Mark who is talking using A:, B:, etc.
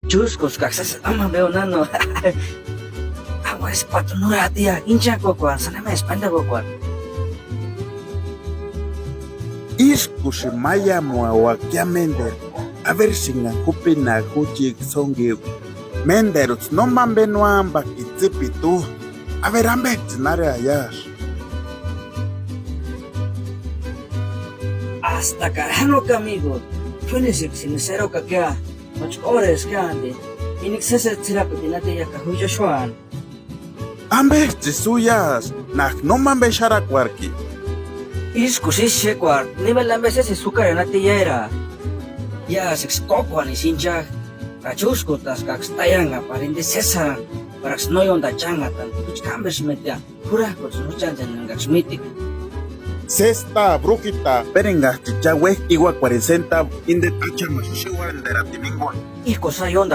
A: Chuscos caxas ama veo nano. Agua es patunura tía, hincha cocoan, saname espanda cocoan.
B: Iskushi maya muawakia mender. A ver si na kupina kuchik songi. Menderuts no mambe no amba kitzipitu. A ver ambe tzinare ayar.
A: Hasta carano amigo. Funisik sincero kakea. Much ores grande. Inixese tzirapetinate ya kahuya shuan.
B: Ambe tzisuyas. Nak no mambe sharakwarki.
A: Iskusi shekwar, nivel la veces azúcar en la tierra. Ya se cocoan y sincha. Kachuskutas kakstayanga parinde cesar. Para no yonda changatan. Kuch cambes metia. Pura kuch no chanjan gaxmitik.
B: Sesta, brukita, perenga, chichahue, igua 40, inde tacha, mashishiwa, el de la timingua.
A: Isko sa yonda